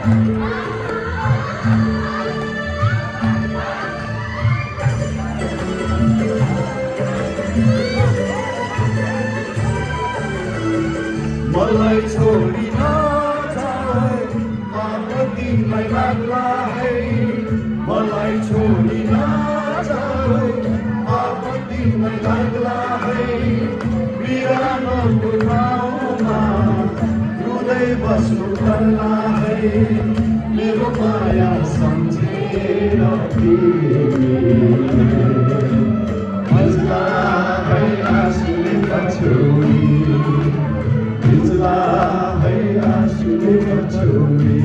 मलाई छोडी नजाऊ पाप तिमीलाई लाग्ला है मलाई छोडी नजाऊ पाप तिमीलाई लाग्ला है बिरानो ठाउँमा रुँदै बस्नु पर्ला है मेरो माया सम्झेर भिज्ला है आँसुले पछ्यौरी भिज्ला है आँसुले पछ्यौरी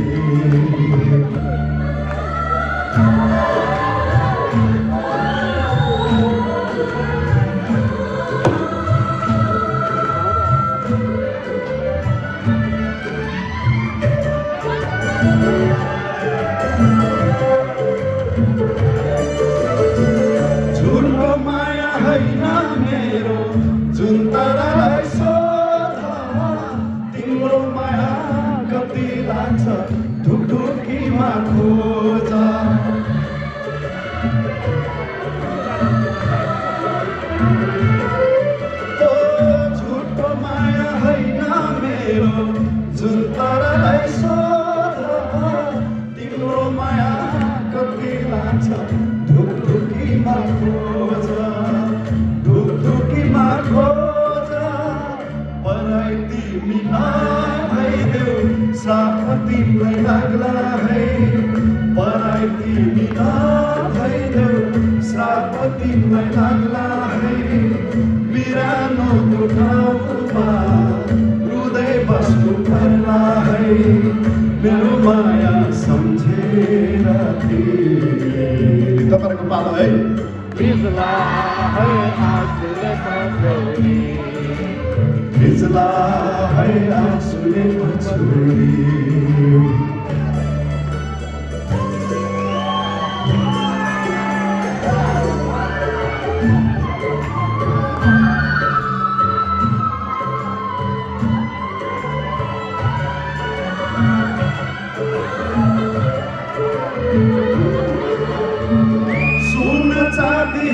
झुम्रो माया होइन मेरो जुन तरलाई सोध तिम्रो माया कति लाग्छ ढुकढुकीमा खोज झुम्रो माया होइन मेरो जुन तरलाई सोध तिम्रो माया कति लाग्छ ढुकढुकीमा खोज ढुकढुकीमा खोज पराई तिमी नभइदेऊ साथ तिमीलाई लाग्ला है पराई तिमी नभइदेऊ साथ तिमीलाई लाग्ला है बिरानो त्यो ठाउँमा रुँदै बस्नु पर्ला है मेरो माया सम्झेर तपाईँको पालो है भिज्ला है आँसुले पछ्यौरी भिज्ला है आँसुले पछ्यौरी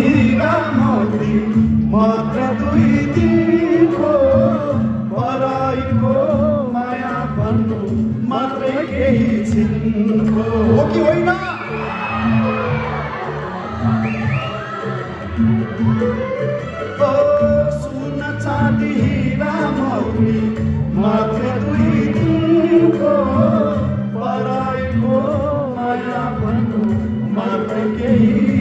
हीरा मोती मात्र दुई दिनको पराईको माया भन्नु मात्रै केही छिनको हो कि होइन सुन चाँदी हीरा मोती मात्र दुई दिनको पराईको माया भन्नु मात्रै केही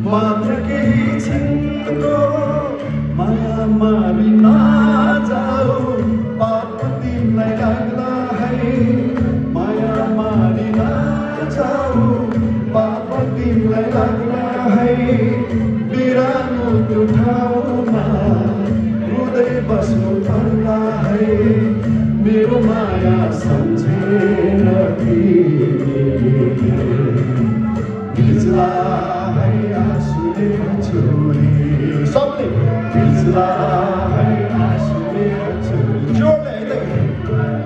मात्र केही छिनको माया मारि नजाऊ पाप तिमीलाई लाग्ला है माया मारि नजाऊ पाप तिमीलाई लाग्ला है बिरानो त्यो ठाउँमा रुँदै बस्नु पर्ला है मेरो माया सम्झेर भिज्ला है आँसुले पछ्यौरी सबले भिज्ला है आँसुले पछ्यौरी जोडले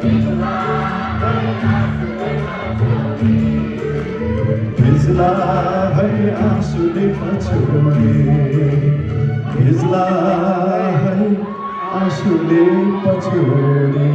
भिज्ला है आँसुले पछ्यौरी भिज्ला है आँसुले पछ्यौरी भिज्ला है आँसुले पछ्यौरी